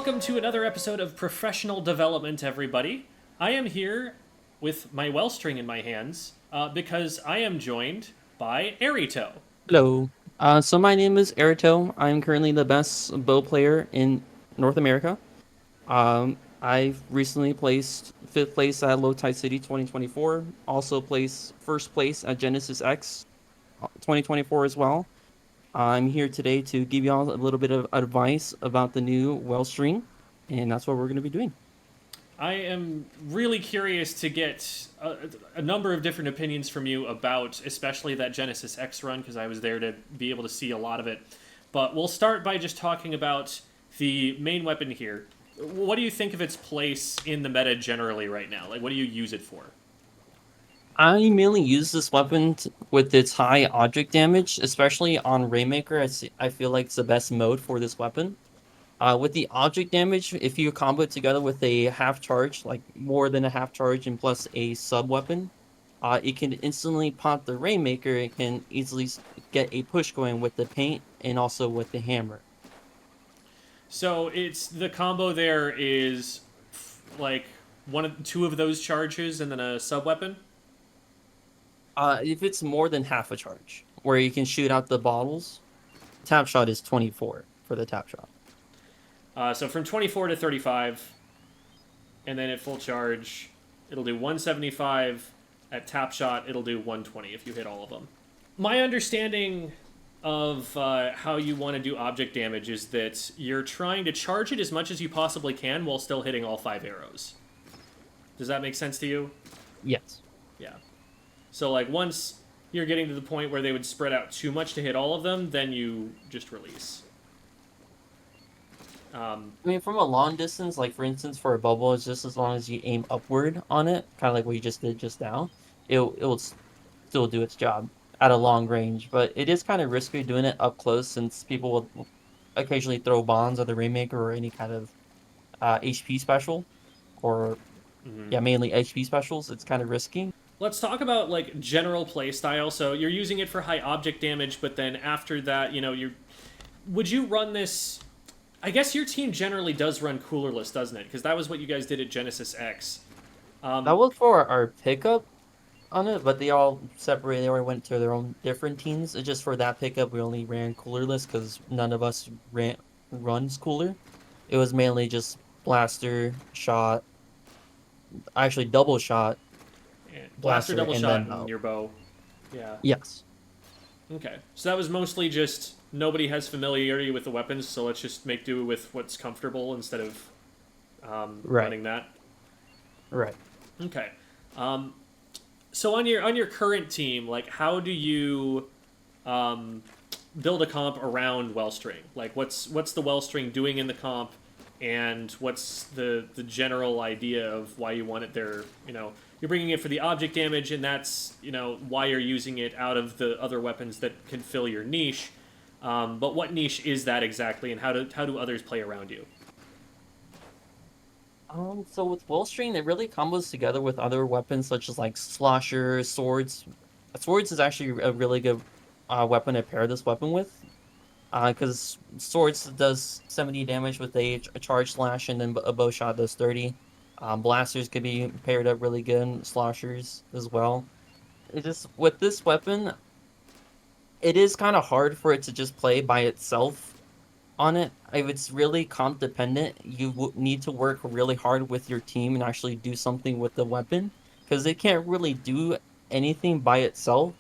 welcome to another episode of Professional Development, everybody. I am here with my Wellstring in my hands because I am joined by Erito. Hello. So my name is Erito. I'm currently the best bow player in North America. I've recently placed fifth place at Low Tide City 2024. Also placed first place at Genesis X 2024 as well. I'm here today to give y'all a little bit of advice about the new Wellstring, and that's what we're going to be doing. I am really curious to get a number of different opinions from you about, especially that Genesis X run, because I was there to be able to see a lot of it. But we'll start by just talking about the main weapon here. What do you think of its place in the meta generally right now? Like, what do you use it for? I mainly use this weapon with its high object damage, especially on Rainmaker. I feel like it's the best mode for this weapon. With the object damage, if you combo it together with a half charge, like more than a half charge and plus a sub weapon, it can instantly pop the Rainmaker. It can easily get a push going with the paint and also with the hammer. So it's the combo there is like two of those charges and then a sub weapon. If it's more than half a charge, where you can shoot out the bottles, tap shot is 24 for the tap shot. So from 24 to 35, and then at full charge, it'll do 175. At tap shot, it'll do 120 if you hit all of them. My understanding of how you want to do object damage is that you're trying to charge it as much as you possibly can while still hitting all 5 arrows. Does that make sense to you? Yes. Yeah. So, like, once you're getting to the point where they would spread out too much to hit all of them, then you just release. I mean, from a long distance, like for instance, for a bubble, it's just as long as you aim upward on it, kind of like what you just did just now, it will still do its job at a long range. But it is kind of risky doing it up close since people will occasionally throw bombs at the Rainmaker or any kind of HP special, or mhm. yeah, mainly HP specials. It's kind of risky. Let's talk about, like, general playstyle. So, you're using it for high object damage, but then after that, would you run this? I guess your team generally does run coolerless, doesn't it? Because that was what you guys did at Genesis X. That was for our pickup on it, but they all separated or went to their own different teams. It's just for that pickup, we only ran coolerless because none of us runs cooler. It was mainly just blaster shot, actually double shot, And blaster, blaster, double and shot, then and bow. your bow. Yeah. Yes, Okay. So that was mostly just nobody has familiarity with the weapons, so let's just make do with what's comfortable instead of right, running that. right. Okay. Um, so on your current team, like, how do you um, build a comp around Wellstring? Like, what's the Wellstring doing in the comp, and what's the general idea of why you want it there? You're bringing it for the object damage, and that's why you're using it out of the other weapons that can fill your niche. But what niche is that exactly, and how do others play around you? So with Wellstring, it really combos together with other weapons such as like slosher, swords. Swords is actually a really good weapon to pair this weapon with. Because swords does 70 damage with a charge slash, and then a bow shot does 30. Blasters could be paired up really good, sloshers as well. It just with this weapon, it is kind of hard for it to just play by itself on it. If it's really comp dependent, you need to work really hard with your team and actually do something with the weapon because it can't really do anything by itself.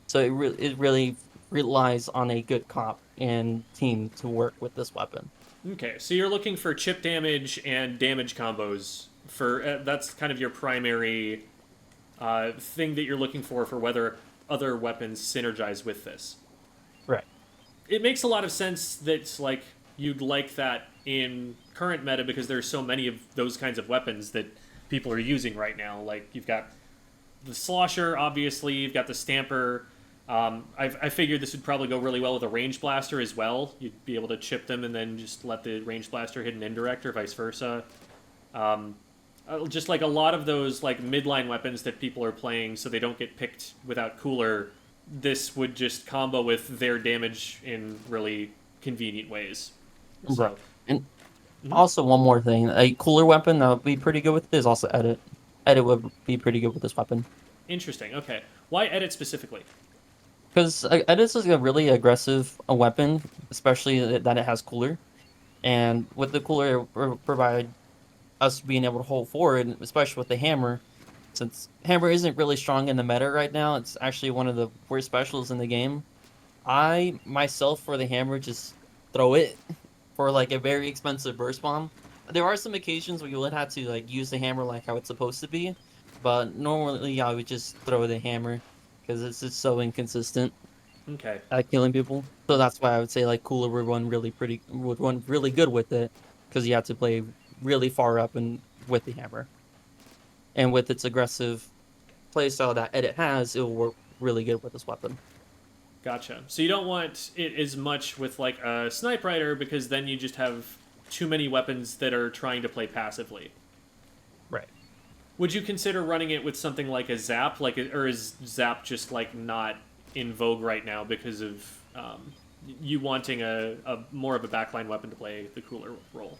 So it really relies on a good comp and team to work with this weapon. Okay, so you're looking for chip damage and damage combos. For that's kind of your primary thing that you're looking for whether other weapons synergize with this. Right. It makes a lot of sense that, like, you'd like that in current meta because there's so many of those kinds of weapons that people are using right now. Like, you've got the slosher, obviously. You've got the stamper. I figured this would probably go really well with a range blaster as well. You'd be able to chip them and then just let the range blaster hit an indirect or vice versa. Just like a lot of those, like, midline weapons that people are playing so they don't get picked without cooler, this would just combo with their damage in really convenient ways. Right. So, And Mhm. Also, one more thing, a cooler weapon that would be pretty good with this is also edit. Edit would be pretty good with this weapon. Interesting. Okay. Why edit specifically? Because edit is a really aggressive weapon, especially that it has cooler. And with the cooler, it provide us being able to hold forward, especially with the hammer. Since hammer isn't really strong in the meta right now, it's actually one of the worst specials in the game. I myself for the hammer just throw it for like a very expensive burst bomb. There are some occasions where you would have to like use the hammer like how it's supposed to be, but normally I would just throw the hammer because it's just so inconsistent Okay. at killing people. So that's why I would say like cooler would run really good with it because you have to play really far up and with the hammer and with its aggressive playstyle that edit has, it will work really good with this weapon. Gotcha. So you don't want it as much with like a snipe rider because then you just have too many weapons that are trying to play passively. Right. Would you consider running it with something like a zap, or is zap just like not in vogue right now because of you wanting a more of a backline weapon to play the cooler role?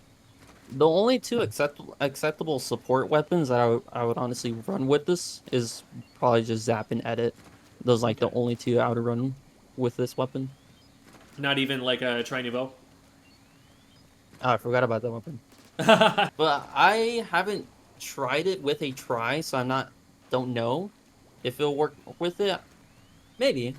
The only two acceptable support weapons that I would honestly run with this is probably just Zap and Edit. Those like the Okay. only two I would run with this weapon. Not even like a Tri Nouveau? Oh, I forgot about that weapon. But I haven't tried it with a try, so don't know if it'll work with it. Maybe.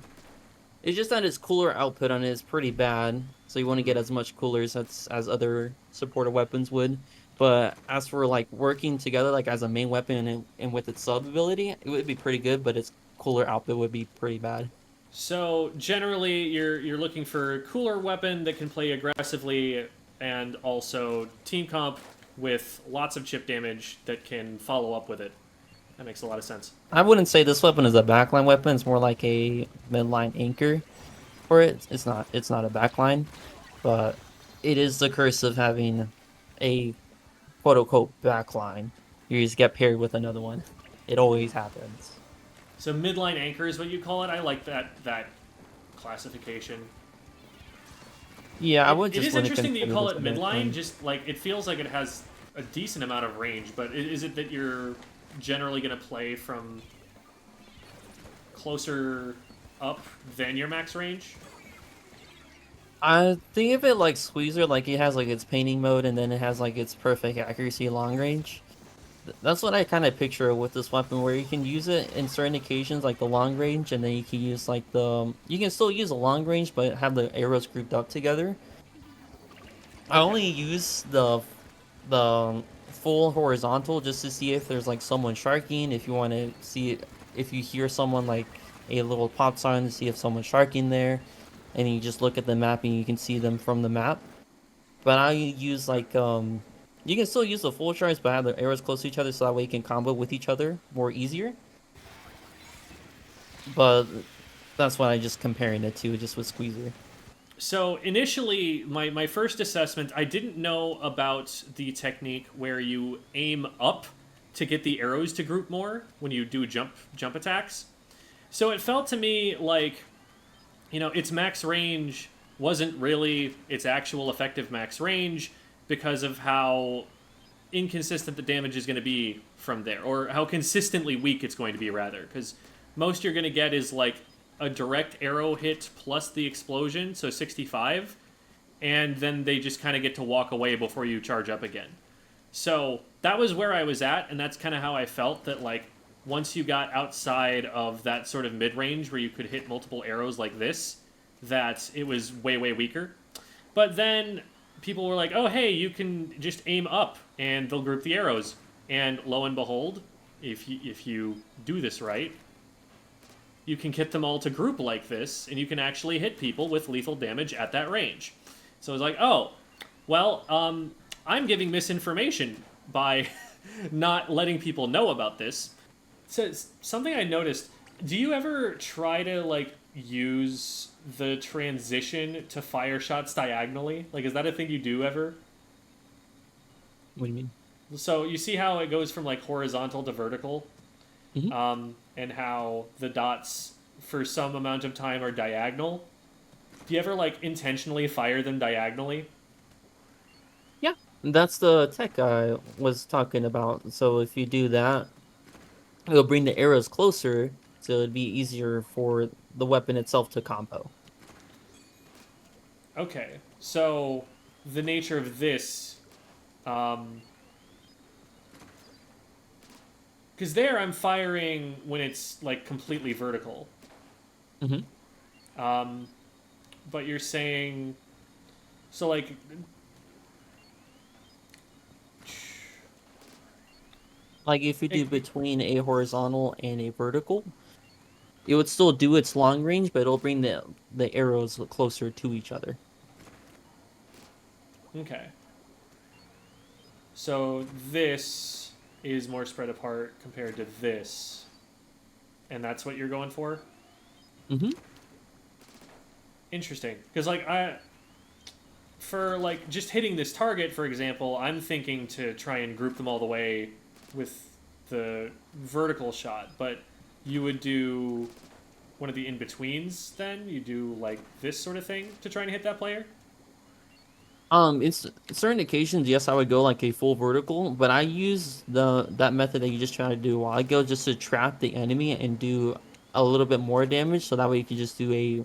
It's just that its cooler output on it is pretty bad, so you want to get as much coolers as other supported weapons would. But as for like working together, like as a main weapon and with its sub ability, it would be pretty good. But its cooler output would be pretty bad. So generally, you're looking for a cooler weapon that can play aggressively and also team comp with lots of chip damage that can follow up with it. That makes a lot of sense. I wouldn't say this weapon is a backline weapon. It's more like a midline anchor for it. It's not a backline, but it is the curse of having a quote unquote backline. You just get paired with another one. It always happens. So midline anchor is what you call it. I like that classification. Yeah, I would It just is wouldn't interesting that you consider call this it a midline. backline. Just like it feels like it has a decent amount of range, but is it that you're generally going to play from closer up than your max range? I think of it like Squeezer, like it has like its painting mode and then it has like its perfect accuracy long range. That's what I kind of picture with this weapon, where you can use it in certain occasions, like the long range, and then you can use like you can still use a long range, but have the arrows grouped up together. I Okay. only use the full horizontal just to see if there's like someone sharking. If you want to see it, if you hear someone like a little pop sign to see if someone's sharking there, and you just look at the map and you can see them from the map. But I use like you can still use the full charge, but have the arrows close to each other so that way you can combo with each other more easier. But that's what I just comparing it to just with Squeezer. So initially, my first assessment, I didn't know about the technique where you aim up to get the arrows to group more when you do jump attacks. So it felt to me like, its max range wasn't really its actual effective max range because of how inconsistent the damage is going to be from there, or how consistently weak it's going to be, rather. Because most you're going to get is like a direct arrow hit plus the explosion, so 65, and then they just kind of get to walk away before you charge up again. So that was where I was at, and that's kind of how I felt that, like, once you got outside of that sort of mid range where you could hit multiple arrows like this, that it was way, way weaker. But then people were like, oh, hey, you can just aim up and they'll group the arrows. And lo and behold, if you do this right, you can get them all to group like this, and you can actually hit people with lethal damage at that range. So I was like, oh, well, I'm giving misinformation by not letting people know about this. So something I noticed. Do you ever try to like use the transition to fire shots diagonally? Like, is that a thing you do ever? What do you mean? So you see how it goes from like horizontal to vertical, Hmm. and how the dots for some amount of time are diagonal. Do you ever like intentionally fire them diagonally? Yeah, That's the tech I was talking about. So if you do that, it'll bring the arrows closer, so it'd be easier for the weapon itself to combo. Okay, so the nature of this, um, because there I'm firing when it's like completely vertical. Hmm. Um, but you're saying so like Like if you do it, between a horizontal and a vertical, it would still do its long range, but it'll bring the arrows closer to each other. okay. So this is more spread apart compared to this, and that's what you're going for. Hmm. Interesting, because like I for like just hitting this target, for example, I'm thinking to try and group them all the way with the vertical shot, but you would do one of the in betweens then? You do like this sort of thing to try and hit that player? It's certain occasions, yes, I would go like a full vertical, but I use the that method that you just tried to do a while ago just to trap the enemy and do a little bit more damage, so that way you can just do a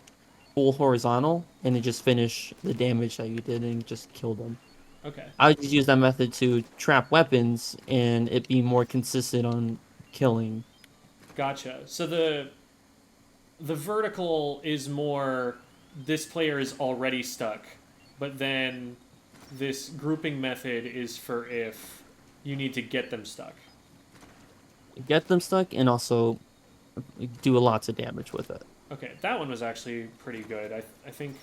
full horizontal and then just finish the damage that you did and just kill them. Okay, I would just use that method to trap weapons and it be more consistent on killing. gotcha. So the vertical is more this player is already stuck, but then this grouping method is for if you need to get them stuck. Get them stuck and also do lots of damage with it. Okay, that one was actually pretty good. I think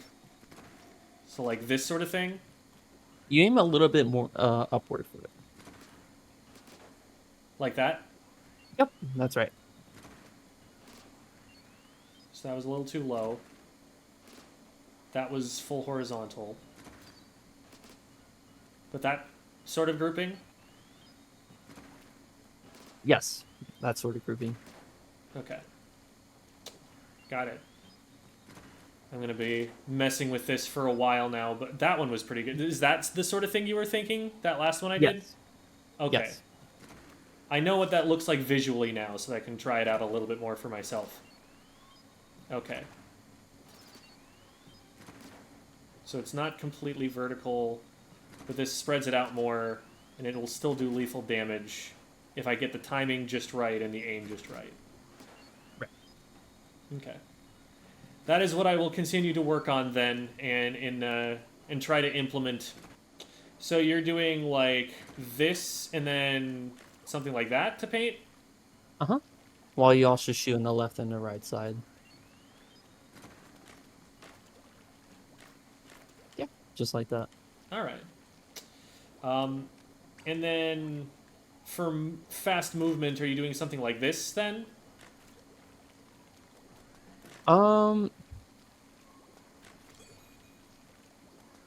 so. Like this sort of thing, You aim a little bit more upward for it. like that. Yep, that's right. So that was a little too low. That was full horizontal. But that sort of grouping. Yes, that sort of grouping. Okay, got it. I'm gonna be messing with this for a while now, but that one was pretty good. Is that the sort of thing you were thinking? That last one I did? Yes. Okay. Yes. I know what that looks like visually now, so I can try it out a little bit more for myself. Okay. So it's not completely vertical, but this spreads it out more, and it will still do lethal damage if I get the timing just right and the aim just right. Right. Okay. That is what I will continue to work on then, and try to implement. So you're doing like this, and then something like that to paint. Uh-huh. While you also shoot on the left and the right side. Yeah, just like that. All right. Um, and then for fast movement, are you doing something like this then? Um,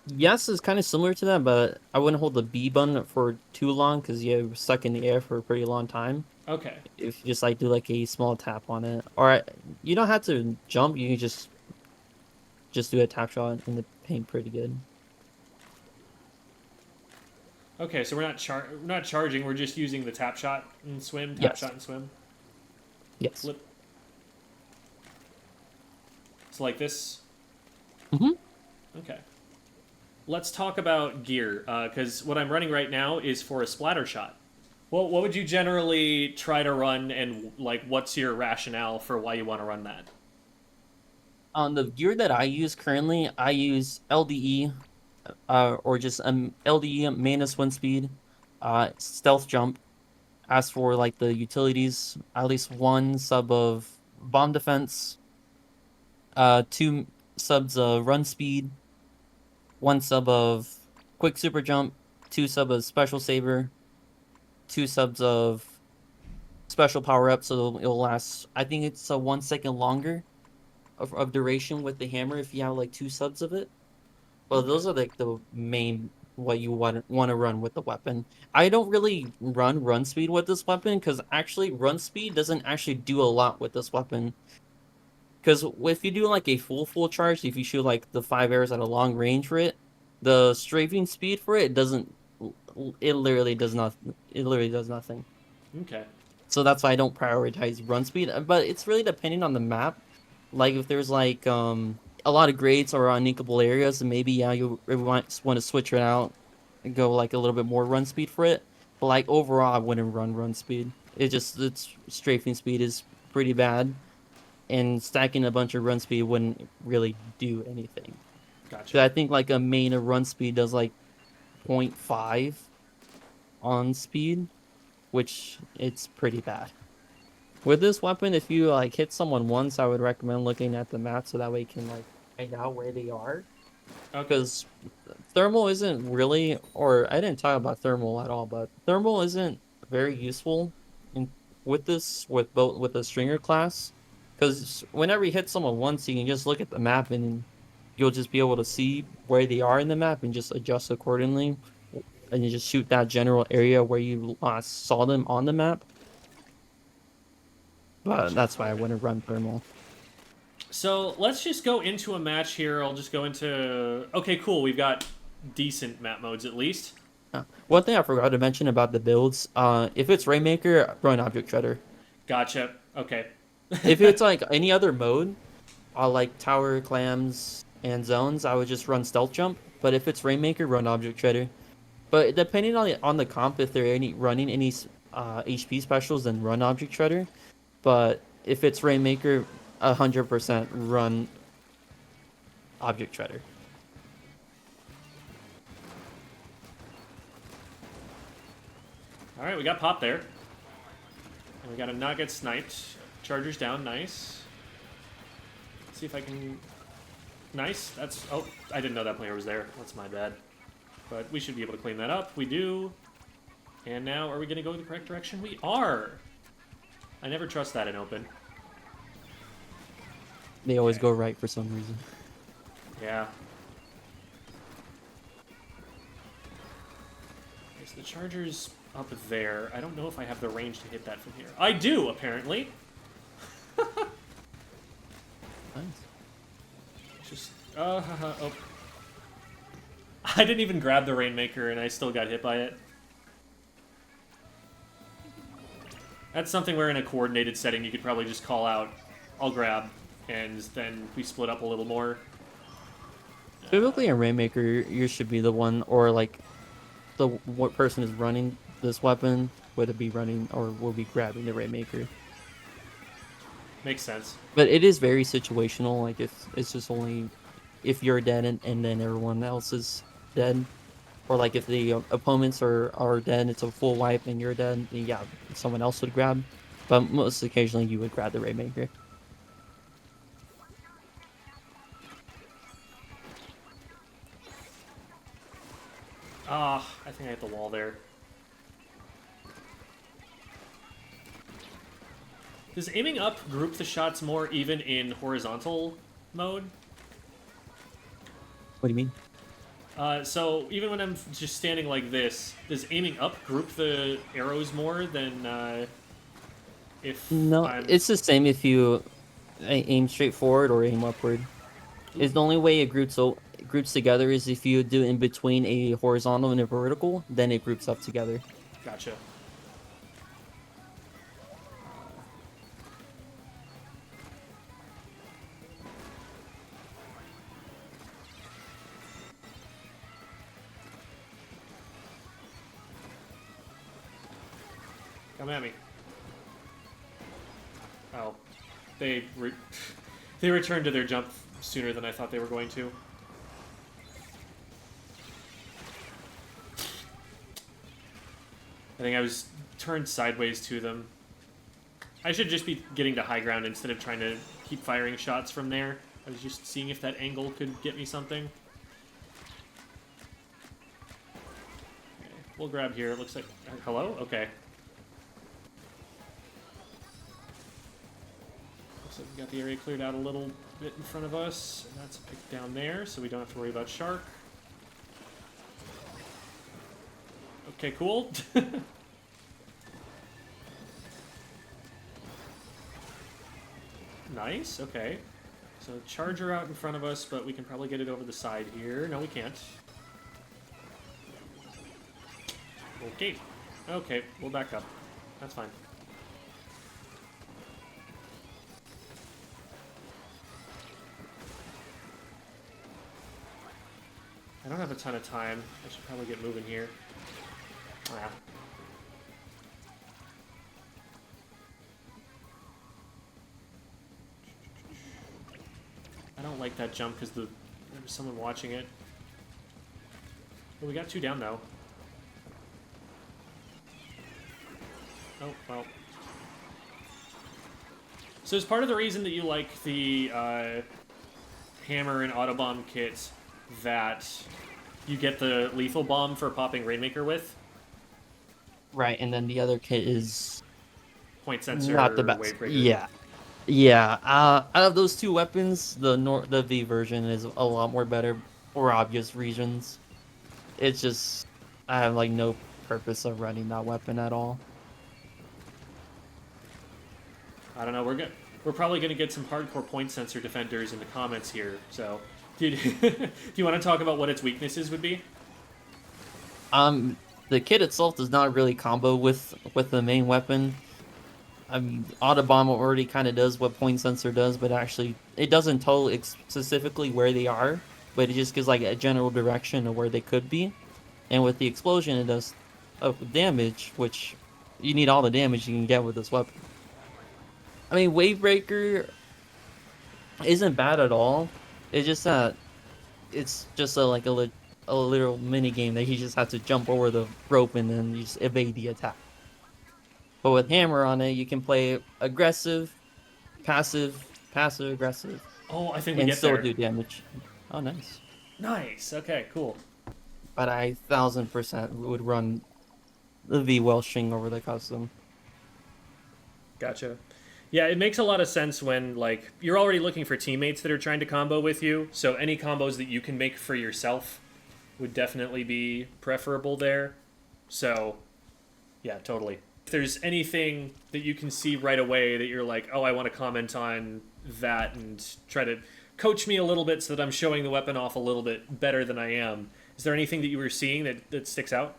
yes, it's kind of similar to that, but I wouldn't hold the B button for too long because you're stuck in the air for a pretty long time. Okay. If you just like do like a small tap on it, or you don't have to jump, you can just do a tap shot and the paint pretty good. Okay, so we're not charging. We're just using the tap shot and swim, tap Yes. shot and swim. Yes. Flip. It's like this. Hmm. Okay. Let's talk about gear, because what I'm running right now is for a splatter shot. Well, what would you generally try to run, and like, what's your rationale for why you want to run that? On the gear that I use currently, I use LDE, or just LDE manus wind speed, stealth jump. As for like the utilities, at least one sub of bomb defense, two subs of run speed, one sub of quick super jump, two sub of special saver, two subs of special power up, so it'll last. I think it's a 1 second longer of duration with the hammer if you have like two subs of it. Well, Okay. those are like the main what you want to run with the weapon. I don't really run speed with this weapon because actually run speed doesn't actually do a lot with this weapon. Because if you do like a full charge, if you shoot like the 5 arrows at a long range for it, the strafing speed for it doesn't. it literally does not. It literally does nothing. Okay. So that's why I don't prioritize run speed. But it's really depending on the map. Like if there's like a lot of grades or unequal areas, then maybe yeah you want to switch it out and go like a little bit more run speed for it. But like overall, I wouldn't run speed. Its strafing speed is pretty bad, and stacking a bunch of run speed wouldn't really do anything. Gotcha. 'Cause I think like a main of run speed does like 0.5 on speed, which it's pretty bad. With this weapon, if you like hit someone once, I would recommend looking at the map so that way you can like find out where they are. Okay. Because thermal isn't really, or I didn't talk about thermal at all, but thermal isn't very useful in with this with the stringer class. Because whenever you hit someone once, you can just look at the map and you'll just be able to see where they are in the map and just adjust accordingly. And you just shoot that general area where you saw them on the map. But Gotcha. that's why I Okay. wouldn't run thermal. So let's just go into a match here. I'll just go into. Okay, cool. We've got decent map modes at least. One thing I forgot to mention about the builds, if it's Rainmaker, run Object Shredder. Gotcha. Okay. If it's like any other mode, like Tower, Clams, and Zones, I would just run Stealth Jump. But if it's Rainmaker, run Object Shredder. But depending on the comp, if they're running any HP specials, then run Object Shredder. But if it's Rainmaker, 100% run Object Shredder. All right, we got pop there, and we got a not get sniped. Chargers down. Nice. Let's see if I can. Nice. That's. Oh, I didn't know that player was there. That's my bad. But we should be able to clean that up. We do. And now, are we going to go in the correct direction? We are. I never trust that in open. They always Okay. go right for some reason. Yeah. Okay, so the charger's up there. I don't know if I have the range to hit that from here. I do, apparently. Nice. Just, oh. I didn't even grab the Rainmaker, and I still got hit by it. That's something where in a coordinated setting you could probably just call out, I'll grab, and then we split up a little more. Typically, a Rainmaker, you should be the one, or like what person is running this weapon, would it be running or will be grabbing the Rainmaker. Makes sense. But it is very situational. Like if it's just only if you're dead and then everyone else is dead, or like if the opponents are dead, it's a full wipe and you're dead. Then yeah, someone else would grab. But most occasionally, you would grab the Rainmaker. Ah, I think I hit the wall there. Does aiming up group the shots more even in horizontal mode? What do you mean? So even when I'm just standing like this, does aiming up group the arrows more than if No, I'm... it's the same if you aim straight forward or aim upward. Is the only way it groups together is if you do in between a horizontal and a vertical, then it groups up together. Gotcha. Come at me. Oh, they they returned to their jump sooner than I thought they were going to. I think I was turned sideways to them. I should just be getting to high ground instead of trying to keep firing shots from there. I was just seeing if that angle could get me something. Okay, we'll grab here. It looks like... Hello? Okay. Looks like we got the area cleared out a little bit in front of us. And that's a pick down there, so we don't have to worry about Shark. Okay, cool. Nice, okay. So Charger out in front of us, but we can probably get it over the side here. No, we can't. gate. Okay, we'll back up. That's fine. I don't have a ton of time. I should probably get moving here. Ah. I don't like that jump because there's someone watching it. Well, we got 2 down though. Oh, well. So is part of the reason that you like the hammer and autobomb kit that you get the lethal bomb for popping Rainmaker with? Right, and then the other kit is Point not the sensor, best. wave breaker. Yeah. Yeah, out of those two weapons, the V version is a lot more better for obvious reasons. It's just I have like no purpose of running that weapon at all. I don't know. We're probably gonna get some hardcore point sensor defenders in the comments here. So, do you want to talk about what its weaknesses would be? The kit itself does not really combo with the main weapon. I mean, Autobomb already kind of does what Point Sensor does, but actually it doesn't tell specifically where they are, but it just gives like a general direction of where they could be. And with the explosion, it does damage, which you need all the damage you can get with this weapon. I mean, Wave Breaker isn't bad at all. It's just that it's just a literal mini game that you just have to jump over the rope and then you just evade the attack. But with Hammer on it, you can play aggressive, passive, passive aggressive, Oh, I think we and get still there. do damage. Oh, nice. Nice. Okay, cool. But I 1000% would run the V Wellstring over the custom. Gotcha. Yeah, it makes a lot of sense when like you're already looking for teammates that are trying to combo with you. So any combos that you can make for yourself would definitely be preferable there. So, yeah, totally. If there's anything that you can see right away that you're like, oh, I want to comment on that and try to coach me a little bit so that I'm showing the weapon off a little bit better than I am. Is there anything that you were seeing that sticks out?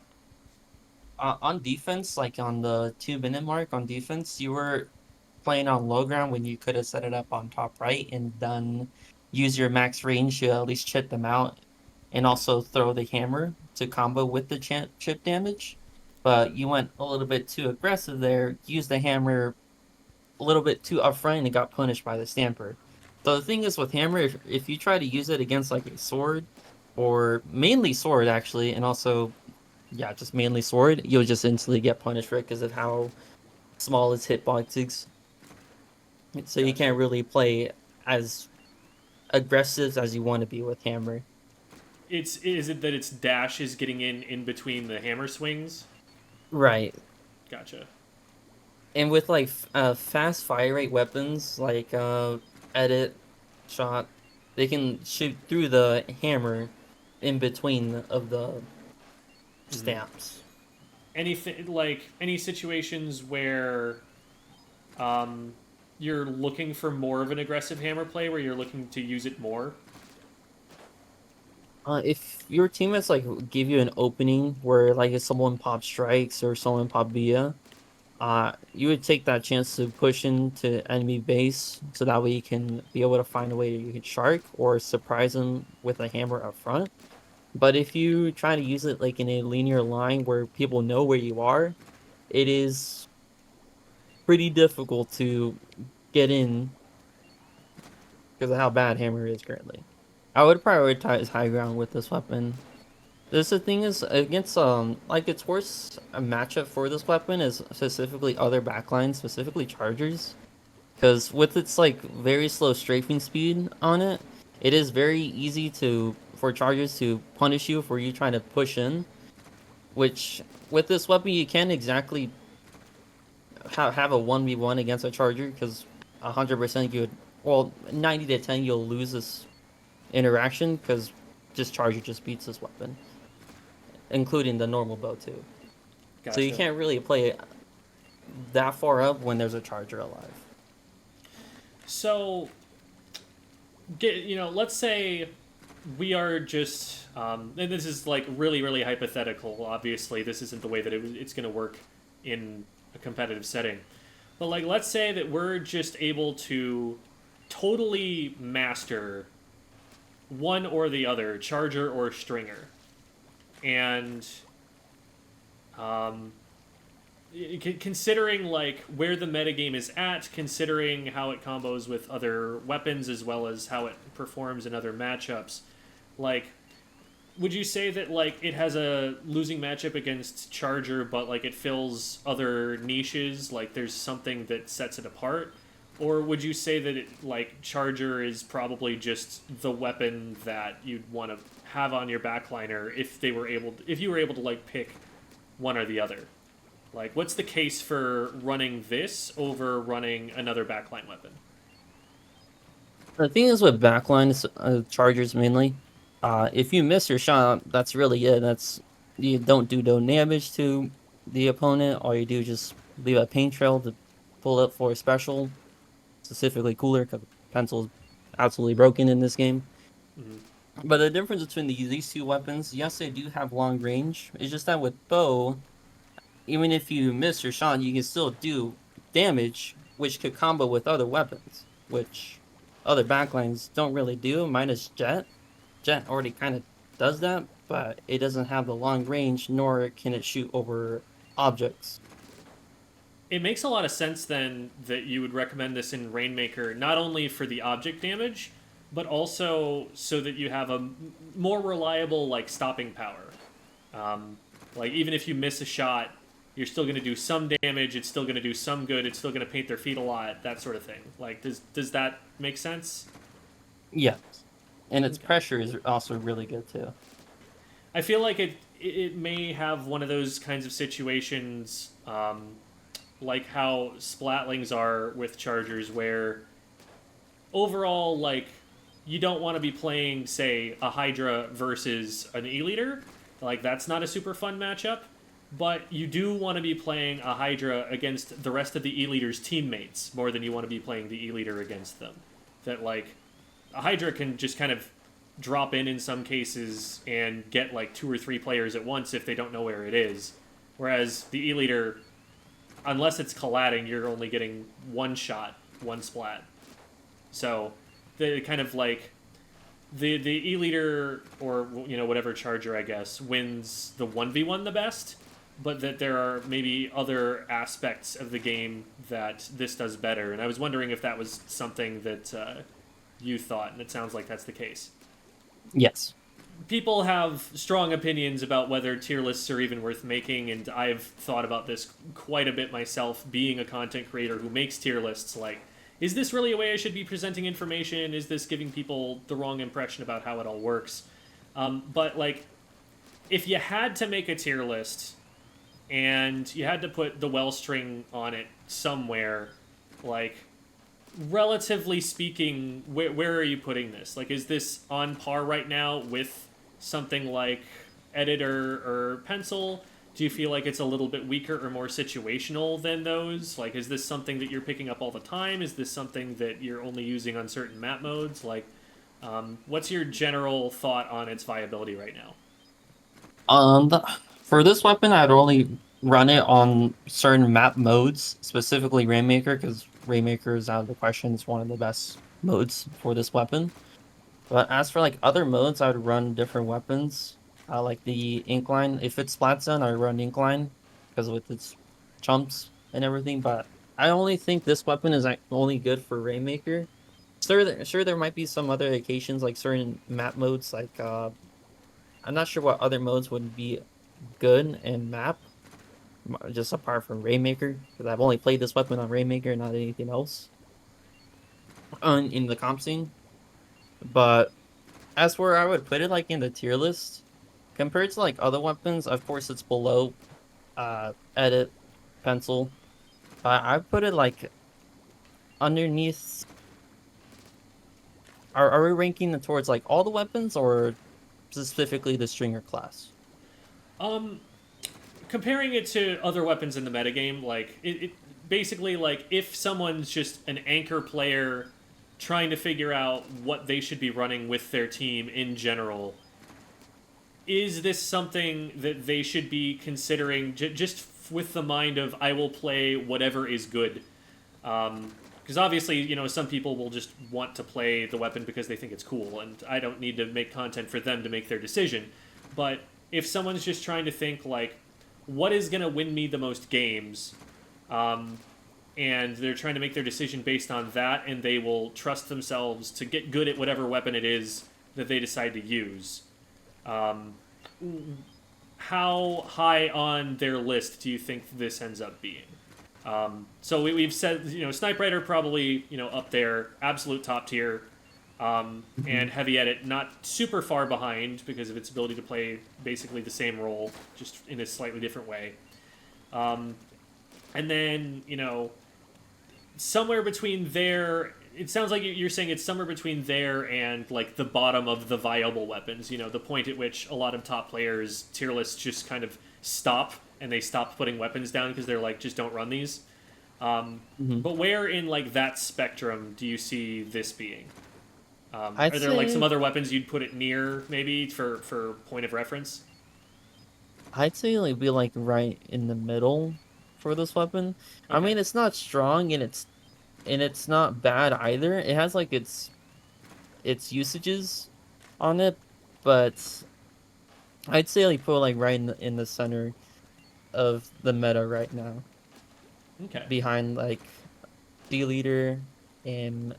On defense, like on the 2 minute mark on defense, you were playing on low ground when you could have set it up on top right and done use your max range to at least chip them out and also throw the hammer to combo with the chip damage. But you went a little bit too aggressive there, used the hammer a little bit too upfront and got punished by the stamper. So the thing is with hammer, if you try to use it against like a sword or mainly sword actually, and also yeah, just mainly sword, you'll just instantly get punished for it because of how small its hitbox. So you Gotcha. can't really play as aggressive as you want to be with hammer. Is it that its dash is getting in between the hammer swings? Right. Gotcha. And with like fast fire rate weapons like edit, shot, they can shoot through the hammer in between of the stamps. Anything like any situations where you're looking for more of an aggressive hammer play where you're looking to use it more? If your teammates like give you an opening where like if someone pop strikes or someone pop via, you would take that chance to push into enemy base so that way you can be able to find a way you can shark or surprise them with a hammer up front. But if you try to use it like in a linear line where people know where you are, it is pretty difficult to get in because of how bad hammer is currently. I would prioritize high ground with this weapon. The thing is against like its worst matchup for this weapon is specifically other backlines, specifically chargers, because with its like very slow strafing speed on it, it is very easy to for chargers to punish you for you trying to push in. Which with this weapon you can't exactly have a 1v1 against a charger because 100% you would, well, 90 to 10 you'll lose this interaction because just charger just beats this weapon, including the normal bow too. So you Gotcha. can't really play that far up when there's a charger alive. So, let's say we are just, and this is like really, really hypothetical. Obviously, this isn't the way that it's going to work in a competitive setting. But like, let's say that we're just able to totally master one or the other, charger or stringer, and um, considering like where the metagame is at, considering how it combos with other weapons as well as how it performs in other matchups, like would you say that like it has a losing matchup against Charger, but like it fills other niches, like there's something that sets it apart? Or would you say that it like Charger is probably just the weapon that you'd want to have on your backliner if they were able if you were able to like pick one or the other? Like what's the case for running this over running another backline weapon? The thing is with backlines, chargers mainly, if you miss your shot, that's really it. That's you don't do no damage to the opponent. All you do is just leave a paint trail to pull up for a special, specifically cooler because pencil is absolutely broken in this game. Mm-hmm. But the difference between these two weapons, yes, they do have long range. It's just that with bow, even if you miss your shot, you can still do damage, which could combo with other weapons, which other backlines don't really do, minus Jet. Jet already kind of does that, but it doesn't have the long range, nor can it shoot over objects. It makes a lot of sense then that you would recommend this in Rainmaker, not only for the object damage, but also so that you have a more reliable like stopping power. Um, like even if you miss a shot, you're still going to do some damage. It's still going to do some good. It's still going to paint their feet a lot. That sort of thing. Like does that make sense? Yes. And its Okay. pressure is also really good too. I feel like it may have one of those kinds of situations, like how splatlings are with chargers, where overall, like, you don't want to be playing, say, a Hydra versus an E-liter. Like, that's not a super fun matchup. But you do want to be playing a Hydra against the rest of the E-liter's teammates more than you want to be playing the E-liter against them. That, like, a Hydra can just kind of drop in some cases and get, like, two or three players at once if they don't know where it is. Whereas the E-liter, unless it's colliding, you're only getting one shot, one splat. So the kind of like the E leader or whatever charger I guess wins the 1v1 the best, but that there are maybe other aspects of the game that this does better. And I was wondering if that was something that you thought, and it sounds like that's the case. Yes. People have strong opinions about whether tier lists are even worth making, and I've thought about this quite a bit myself, being a content creator who makes tier lists. Like, is this really a way I should be presenting information? Is this giving people the wrong impression about how it all works? But, like, if you had to make a tier list and you had to put the Wellstring on it somewhere, like, relatively speaking, where are you putting this? Like, is this on par right now with something like Editor or Pencil? Do you feel like it's a little bit weaker or more situational than those? Like, is this something that you're picking up all the time? Is this something that you're only using on certain map modes? Like, what's your general thought on its viability right now? The, for this weapon, I'd only run it on certain map modes, specifically Rainmaker, because Rainmaker is out of the question. It's one of the best modes for this weapon. But as for like other modes, I would run different weapons. Like the Incline. If it's Splat Zone, I run Incline because with its chumps and everything. But I only think this weapon is like, only good for Rainmaker. Sure, there might be some other occasions like certain map modes. Like I'm not sure what other modes would be good in map, just apart from Rainmaker, because I've only played this weapon on Rainmaker, not anything else in the comp scene. But as for I would put it like in the tier list, compared to like other weapons, of course it's below edit pencil. I put it like underneath. Are we ranking it towards like all the weapons or specifically the stringer class? Um, Comparing it to other weapons in the metagame, like it basically like if someone's just an anchor player trying to figure out what they should be running with their team in general, is this something that they should be considering just with the mind of I will play whatever is good? Because obviously, some people will just want to play the weapon because they think it's cool, and I don't need to make content for them to make their decision. But if someone's just trying to think, like, what is going to win me the most games, and they're trying to make their decision based on that, and they will trust themselves to get good at whatever weapon it is that they decide to use. Um, how high on their list do you think this ends up being? So we've said, Snipe Rider probably, up there, absolute top tier, and Heavy Edit not super far behind because of its ability to play basically the same role, just in a slightly different way. And then, somewhere between there, it sounds like you're saying it's somewhere between there and, like, the bottom of the viable weapons, the point at which a lot of top players' tier lists just kind of stop and they stop putting weapons down because they're like, just don't run these. But where in, like, that spectrum do you see this being? Are there, like, some other weapons you'd put it near, maybe, for point of reference? I'd say it'd be like right in the middle for this weapon. I Okay. mean, it's not strong and it's not bad either. It has like its usages on it, but I'd say like put like right in the center of the meta right now, Okay. behind like D leader and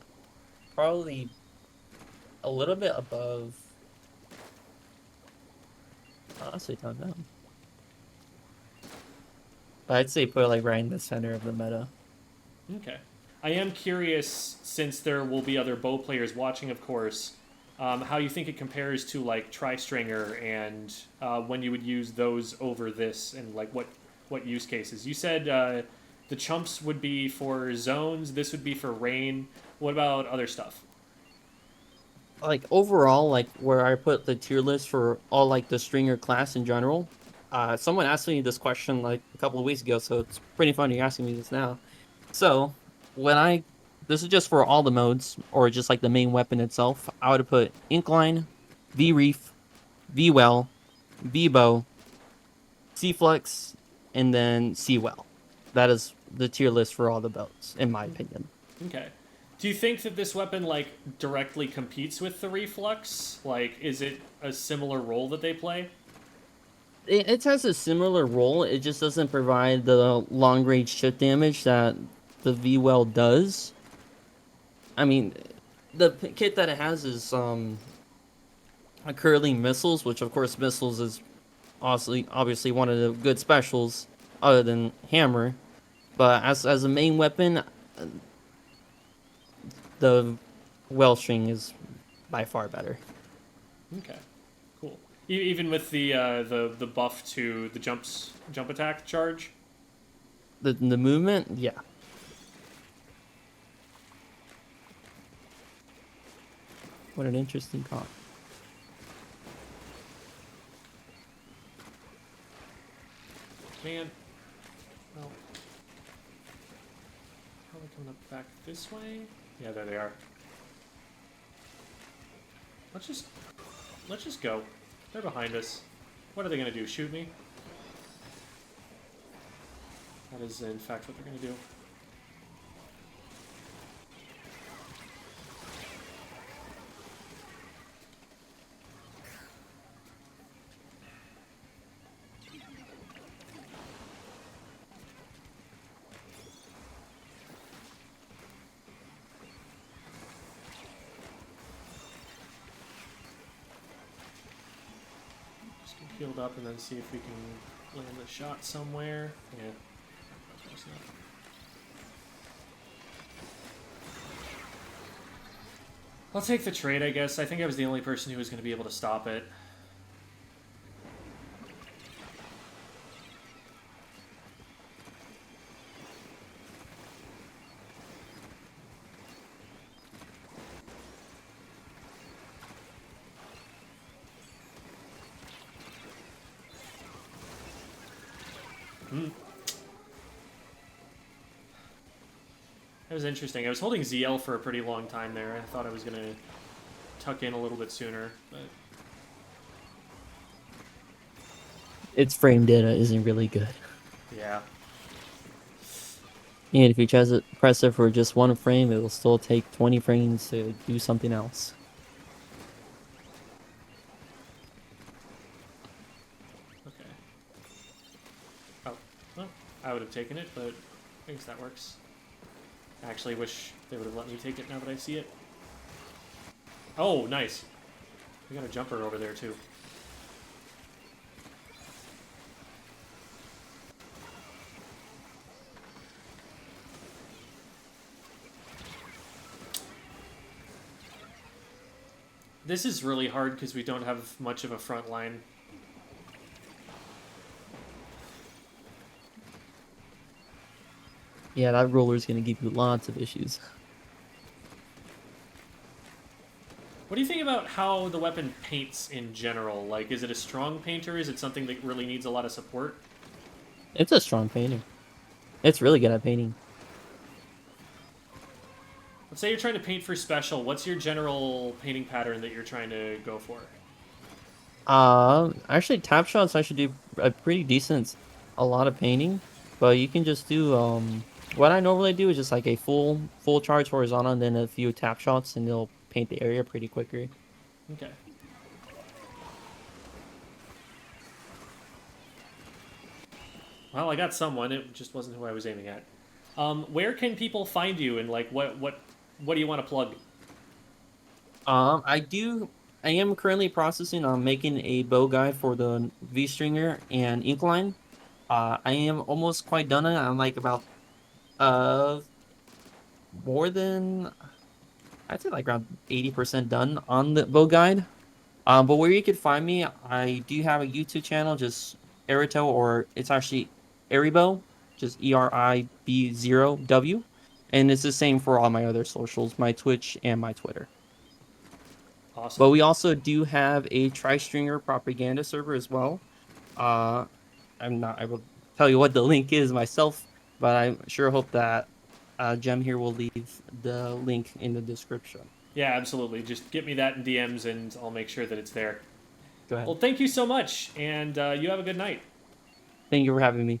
probably a little bit above. Honestly, don't know. But I'd say put it like right in the center of the meta. Okay. I am curious, since there will be other bow players watching, of course, how you think it compares to, like, Tri-Stringer, and when you would use those over this, and, like, what use cases. You said the chumps would be for zones, this would be for rain. What about other stuff? Like overall, like where I put the tier list for all like the stringer class in general. Someone asked me this question like a couple of weeks ago, so it's pretty funny you're asking me this now. So when I this is just for all the modes or just like the main weapon itself, I would have put Incline, V Reef, V Well, V Bow, C Flux, and then C Well. That is the tier list for all the belts, in my opinion. Okay. Do you think that this weapon, like, directly competes with the Reflux? Like, is it a similar role that they play? It has a similar role. It just doesn't provide the long range chip damage that the V Well does. I mean, the kit that it has is a curling missiles, which of course missiles is obviously one of the good specials other than hammer. But as a main weapon, the Wellstring is by far better. Okay. Cool. Even with the buff to the jump attack charge. The movement, yeah. What an interesting comp. Man, well, probably coming up back this way. Yeah, there they are. Let's just go. They're behind us. What are they gonna do? Shoot me? That is in fact what they're gonna do. Healed up and then see if we can land the shot somewhere. Yeah, close enough. I'll take the trade, I guess. I think I was the only person who was going to be able to stop it. was interesting. I was holding ZL for a pretty long time there. I thought I was gonna tuck in a little bit sooner, but Its frame data isn't really good. yeah. And if you try to press it for just one frame, it will still take 20 frames to do something else. Okay. Oh, well, I would have taken it, but I guess that works. I actually wish they would have let me take it now that I see it. Oh, nice. We got a jumper over there, too. This is really hard because we don't have much of a front line. Yeah, that roller is going to give you lots of issues. What do you think about how the weapon paints in general? Like, is it a strong painter? Is it something that really needs a lot of support? It's a strong painter. It's really good at painting. Let's say you're trying to paint for special. What's your general painting pattern that you're trying to go for? Actually, tap shots I should do a pretty decent, a lot of painting, but you can just do what I normally do is just like a full charge horizontal and then a few tap shots and they'll paint the area pretty quicker. Okay. Well, I got someone. It just wasn't who I was aiming at. Where can people find you, and like what do you want to plug? I do. I am currently processing on making a bow guide for the V stringer and Inkline. I am almost quite done. I'm like about uh more than I'd say like around 80% done on the bow guide. But where you could find me, I do have a YouTube channel, just Erito, or it's actually Eribo, just ERIB0W, and it's the same for all my other socials, my Twitch and my Twitter. But Awesome. we also do have a tri-stringer propaganda server as well. Uh, I will tell you what the link is myself, but I sure hope that Jem here will leave the link in the description. Yeah, absolutely. Just get me that in DMs, and I'll make sure that it's there. Go ahead. Well, thank you so much, and you have a good night. Thank you for having me.